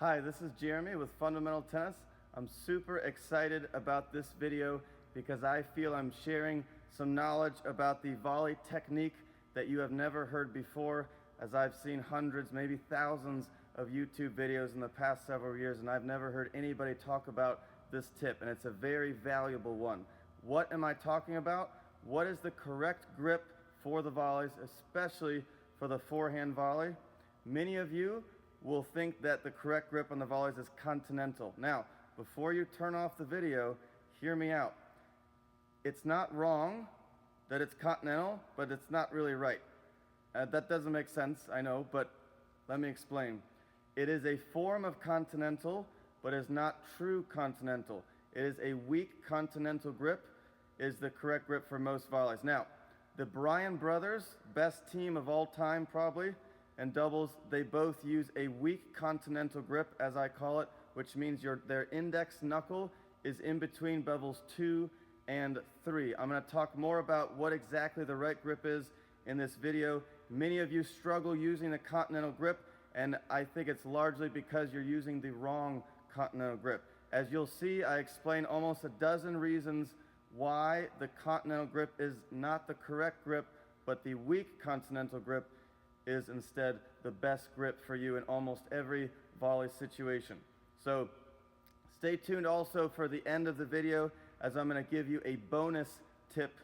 Hi, this is Jeremy with Fundamental Tennis. I'm super excited about this video because I feel I'm sharing some knowledge about the volley technique that you have never heard before, as I've seen hundreds, maybe thousands of YouTube videos in the past several years, and I've never heard anybody talk about this tip, and it's a very valuable one. What am I talking about? What is the correct grip for the volleys, especially for the forehand volley? Many of you will think that the correct grip on the volleys is Continental. Now, before you turn off the video, hear me out. It's not wrong that it's Continental, but it's not really right. That doesn't make sense, I know, but let me explain. It is a form of Continental, but is not true Continental. It is a weak Continental grip, is the correct grip for most volleys. Now, the Bryan brothers, best team of all time probably, and doubles, they both use a weak Continental grip, as I call it, which means their index knuckle is in between bevels 2 and 3. I'm going to talk more about what exactly the right grip is in this video. Many of you struggle using the Continental grip, and I think it's largely because you're using the wrong Continental grip. As you'll see, I explain almost a dozen reasons why the Continental grip is not the correct grip, but the weak Continental grip is instead the best grip for you in almost every volley situation. So stay tuned also for the end of the video, as I'm going to give you a bonus tip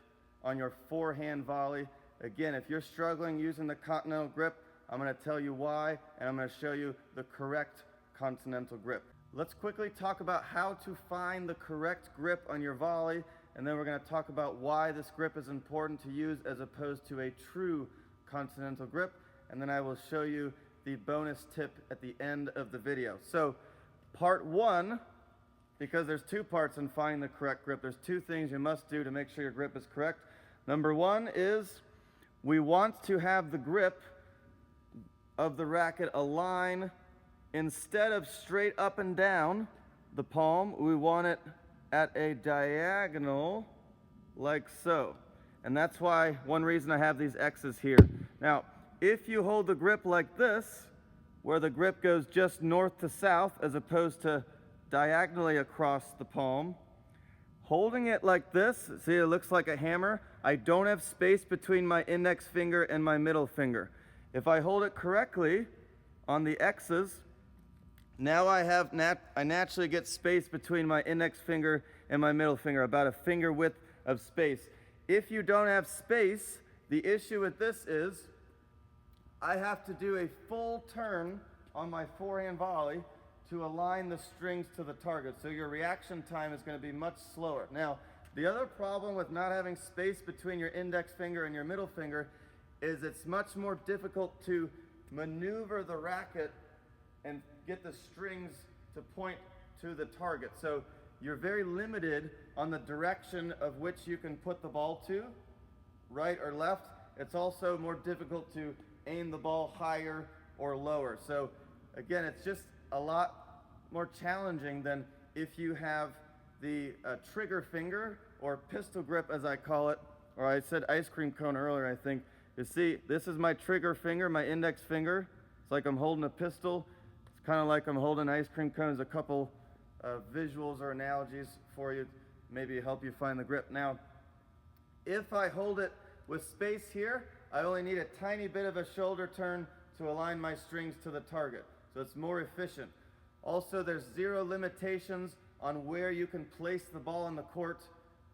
on your forehand volley. Again, if you're struggling using the Continental grip, I'm going to tell you why, and I'm going to show you the correct Continental grip. Let's quickly talk about how to find the correct grip on your volley, and then we're going to talk about why this grip is important to use as opposed to a true Continental grip, and then I will show you the bonus tip at the end of the video. So part one, because there's two parts in finding the correct grip, there's two things you must do to make sure your grip is correct. Number one is we want to have the grip of the racket align instead of straight up and down the palm. We want it at a diagonal like so. And that's why one reason I have these X's here. Now, if you hold the grip like this, where the grip goes just north to south as opposed to diagonally across the palm, holding it like this, see it looks like a hammer, I don't have space between my index finger and my middle finger. If I hold it correctly on the X's, now I naturally get space between my index finger and my middle finger, about a finger width of space. If you don't have space, the issue with this is I have to do a full turn on my forehand volley to align the strings to the target. So your reaction time is going to be much slower. Now, the other problem with not having space between your index finger and your middle finger is it's much more difficult to maneuver the racket and get the strings to point to the target. So you're very limited on the direction of which you can put the ball to, right or left. It's also more difficult to aim the ball higher or lower. So again, it's just a lot more challenging than if you have the trigger finger, or pistol grip as I call it, or I said ice cream cone earlier, I think. You see, this is my trigger finger, my index finger. It's like I'm holding a pistol. It's kind of like I'm holding an ice cream cone. There's a couple visuals or analogies for you, maybe help you find the grip. Now, if I hold it with space here, I only need a tiny bit of a shoulder turn to align my strings to the target. So it's more efficient. Also, there's zero limitations on where you can place the ball on the court,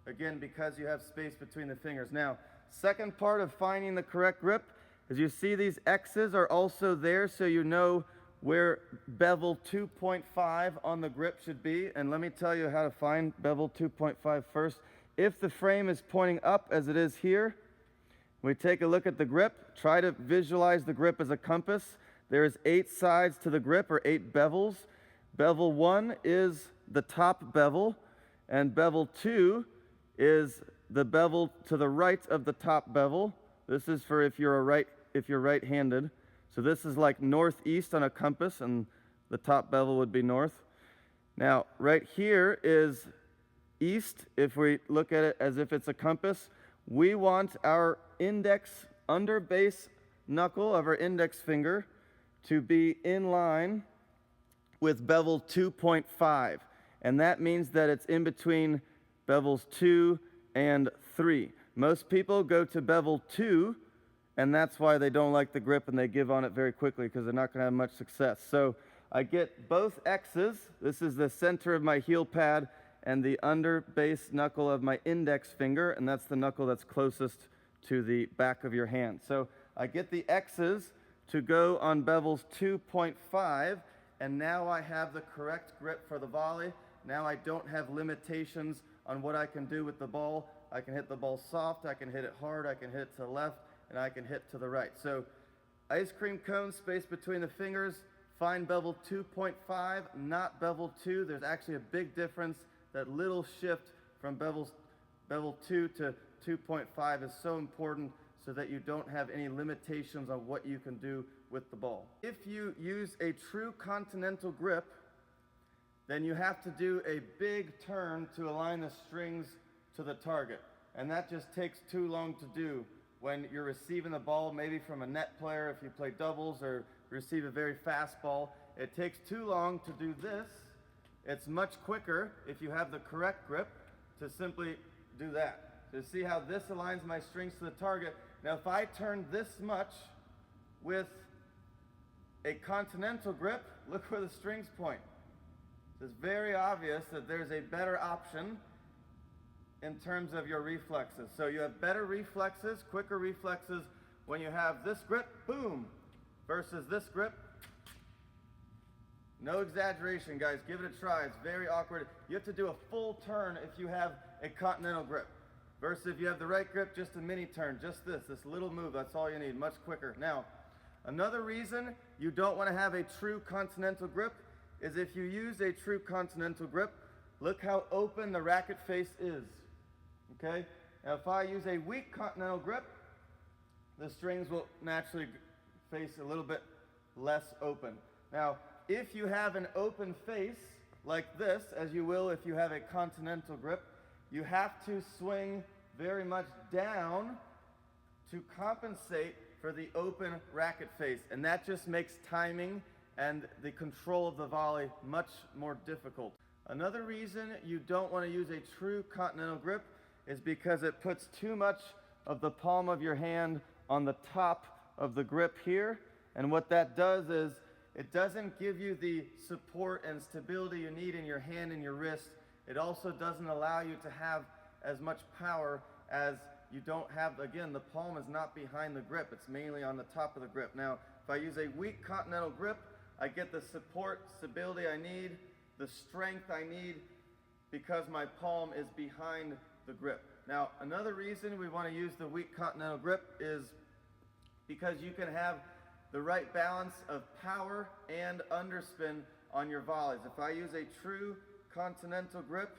again, because you have space between the fingers. Now, second part of finding the correct grip is you see these X's are also there so you know where bevel 2.5 on the grip should be. And let me tell you how to find bevel 2.5 first. If the frame is pointing up as it is here, we take a look at the grip, try to visualize the grip as a compass. There's 8 sides to the grip, or 8 bevels. Bevel 1 is the top bevel, and bevel 2 is the bevel to the right of the top bevel. This is for if you're right-handed. So this is like northeast on a compass, and the top bevel would be north. Now, right here is east. If we look at it as if it's a compass, we want our index under base knuckle of our index finger to be in line with bevel 2.5, and that means that it's in between bevels 2 and 3. Most people go to bevel 2, and that's why they don't like the grip and they give on it very quickly, because they're not going to have much success. So I get both X's. This is the center of my heel pad and the under base knuckle of my index finger, and that's the knuckle that's closest to the back of your hand. So I get the X's to go on bevels 2.5, and now I have the correct grip for the volley. Now I don't have limitations on what I can do with the ball. I can hit the ball soft, I can hit it hard, I can hit it to the left, and I can hit to the right. So ice cream cone, space between the fingers, find bevel 2.5, not bevel 2. There's actually a big difference. That little shift from bevel 2 to 2.5 is so important, so that you don't have any limitations on what you can do with the ball. If you use a true Continental grip, then you have to do a big turn to align the strings to the target. And that just takes too long to do when you're receiving the ball, maybe from a net player if you play doubles or receive a very fast ball. It takes too long to do this. It's much quicker if you have the correct grip to simply do that. So see how this aligns my strings to the target. Now if I turn this much with a Continental grip, look where the strings point. It's very obvious that there's a better option in terms of your reflexes. So you have better reflexes, quicker reflexes when you have this grip, boom, versus this grip. No exaggeration, guys. Give it a try. It's very awkward. You have to do a full turn if you have a Continental grip. Versus if you have the right grip, just a mini turn, just this little move. That's all you need, much quicker. Now, another reason you don't want to have a true Continental grip is if you use a true Continental grip, look how open the racket face is. Okay? Now, if I use a weak Continental grip, the strings will naturally face a little bit less open. Now, if you have an open face like this, as you will if you have a Continental grip, you have to swing very much down to compensate for the open racket face. And that just makes timing and the control of the volley much more difficult. Another reason you don't want to use a true Continental grip is because it puts too much of the palm of your hand on the top of the grip here. And what that does is it doesn't give you the support and stability you need in your hand and your wrist. It also doesn't allow you to have as much power as you don't have. Again, the palm is not behind the grip. It's mainly on the top of the grip. Now, if I use a weak Continental grip, I get the support, stability I need, the strength I need, because my palm is behind the grip. Now, another reason we want to use the weak Continental grip is because you can have the right balance of power and underspin on your volleys. If I use a true Continental grip,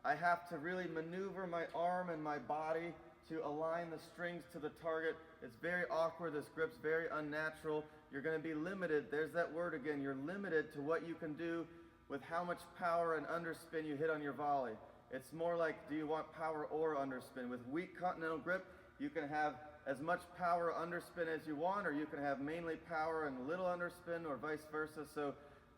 I have to really maneuver my arm and my body to align the strings to the target. It's very awkward. This grip's very unnatural. You're going to be limited. There's that word again. You're limited to what you can do with how much power and underspin you hit on your volley. It's more like, do you want power or underspin? With weak Continental grip, you can have as much power underspin as you want, or you can have mainly power and little underspin, or vice versa. So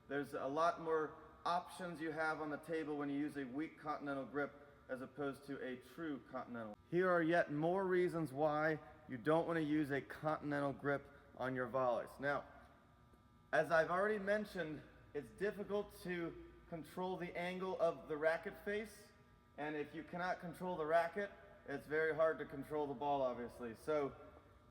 there's a lot more options you have on the table when you use a weak Continental grip as opposed to a true Continental. Here are yet more reasons why you don't want to use a Continental grip on your volleys. Now, as I've already mentioned, it's difficult to control the angle of the racket face, and if you cannot control the racket, it's very hard to control the ball, obviously. So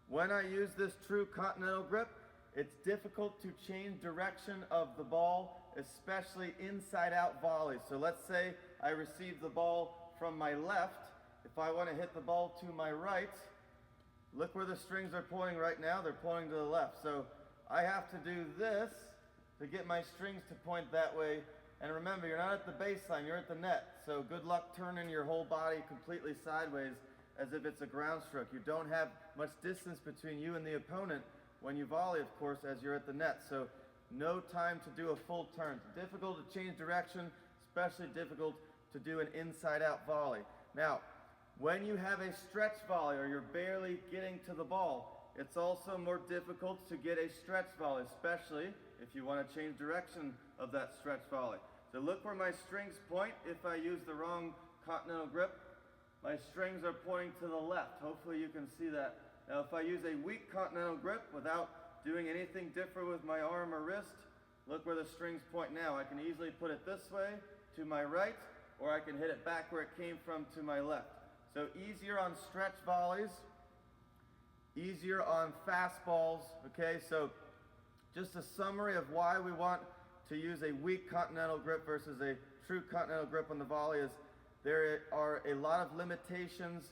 when I use this true Continental grip, it's difficult to change direction of the ball, especially inside-out volleys. So let's say I receive the ball from my left. If I want to hit the ball to my right, look where the strings are pointing right now. They're pointing to the left. So I have to do this to get my strings to point that way. And remember, you're not at the baseline, you're at the net. So good luck turning your whole body completely sideways as if it's a ground stroke. You don't have much distance between you and the opponent when you volley, of course, as you're at the net. So no time to do a full turn. It's difficult to change direction, especially difficult to do an inside-out volley. Now, when you have a stretch volley or you're barely getting to the ball, it's also more difficult to get a stretch volley, especially if you want to change direction of that stretch volley. So look where my strings point. If I use the wrong continental grip, my strings are pointing to the left. Hopefully you can see that. Now if I use a weak continental grip without doing anything different with my arm or wrist, look where the strings point now. I can easily put it this way to my right, or I can hit it back where it came from to my left. So easier on stretch volleys, easier on fastballs, okay? So just a summary of why we want to use a weak continental grip versus a true continental grip on the volley is there are a lot of limitations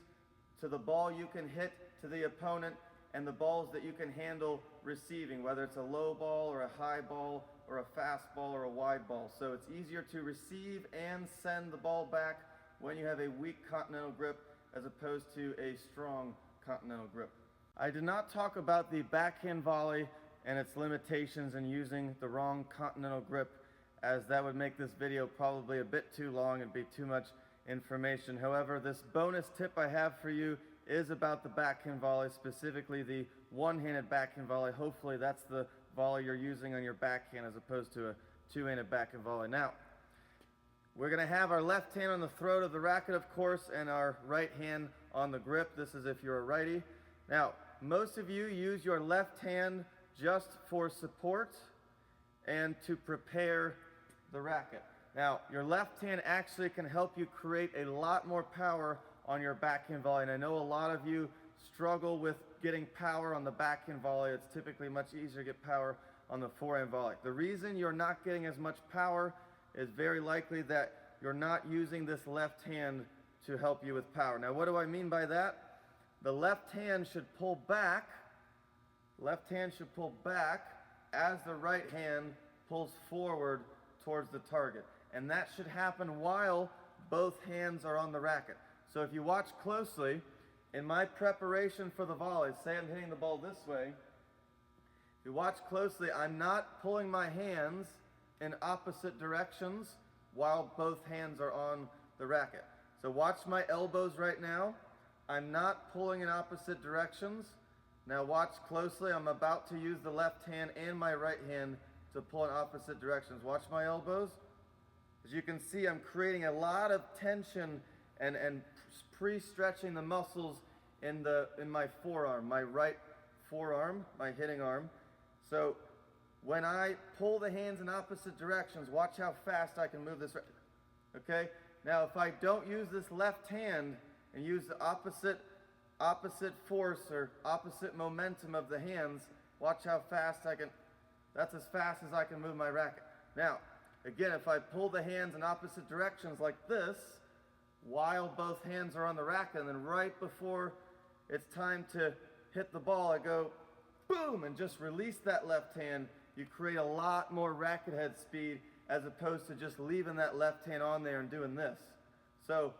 to the ball you can hit to the opponent and the balls that you can handle receiving, whether it's a low ball or a high ball or a fast ball or a wide ball. So it's easier to receive and send the ball back when you have a weak continental grip as opposed to a strong continental grip. I did not talk about the backhand volley and its limitations in using the wrong continental grip, as that would make this video probably a bit too long and be too much information. However, this bonus tip I have for you is about the backhand volley, specifically the one-handed backhand volley. Hopefully that's the volley you're using on your backhand as opposed to a two-handed backhand volley. Now, we're going to have our left hand on the throat of the racket, of course, and our right hand on the grip. This is if you're a righty. Now, most of you use your left hand just for support and to prepare the racket. Now, your left hand actually can help you create a lot more power on your backhand volley, and I know a lot of you struggle with getting power on the backhand volley. It's typically much easier to get power on the forehand volley. The reason you're not getting as much power is very likely that you're not using this left hand to help you with power. Now, what do I mean by that? The left hand should pull back. Left hand should pull back as the right hand pulls forward towards the target. And that should happen while both hands are on the racket. So if you watch closely, in my preparation for the volley, say I'm hitting the ball this way, if you watch closely, I'm not pulling my hands in opposite directions while both hands are on the racket. So watch my elbows right now. I'm not pulling in opposite directions. Now watch closely. I'm about to use the left hand and my right hand to pull in opposite directions. Watch my elbows. As you can see, I'm creating a lot of tension and pre-stretching the muscles in my forearm, my right forearm, my hitting arm. So when I pull the hands in opposite directions, watch how fast I can move this. Okay? Now if I don't use this left hand and use the opposite force or opposite momentum of the hands, watch how fast I can, that's as fast as I can move my racket. Now, again, if I pull the hands in opposite directions like this, while both hands are on the racket, and then right before it's time to hit the ball, I go boom and just release that left hand, you create a lot more racket head speed as opposed to just leaving that left hand on there and doing this. So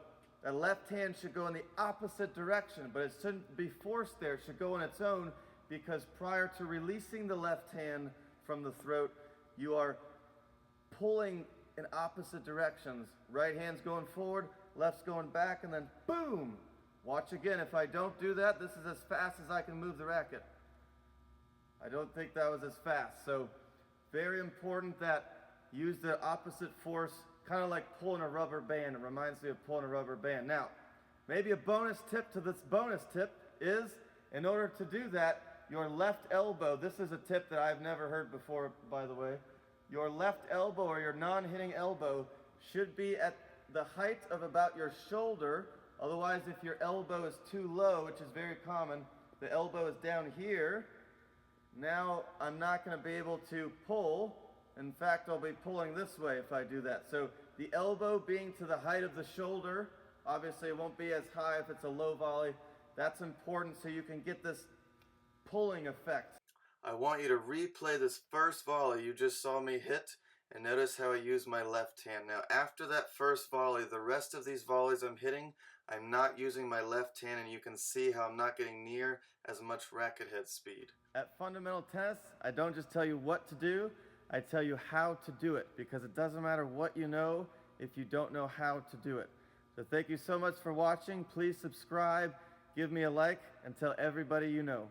that left hand should go in the opposite direction, but it shouldn't be forced there. It should go on its own, because prior to releasing the left hand from the throat, you are pulling in opposite directions. Right hand's going forward, left's going back, and then boom! Watch again. If I don't do that, this is as fast as I can move the racket. I don't think that was as fast. So very important that use the opposite force, kind of like pulling a rubber band. It reminds me of pulling a rubber band. Now, maybe a bonus tip to this bonus tip is, in order to do that, your left elbow, this is a tip that I've never heard before, by the way, your left elbow or your non-hitting elbow should be at the height of about your shoulder. Otherwise, if your elbow is too low, which is very common, the elbow is down here. Now I'm not going to be able to pull. In fact, I'll be pulling this way if I do that. So the elbow being to the height of the shoulder, obviously it won't be as high if it's a low volley. That's important so you can get this pulling effect. I want you to replay this first volley you just saw me hit and notice how I use my left hand. Now after that first volley, the rest of these volleys I'm hitting, I'm not using my left hand, and you can see how I'm not getting near as much racket head speed. At Fundamental Tennis, I don't just tell you what to do, I tell you how to do it, because it doesn't matter what you know if you don't know how to do it. So thank you so much for watching. Please subscribe, give me a like, and tell everybody you know.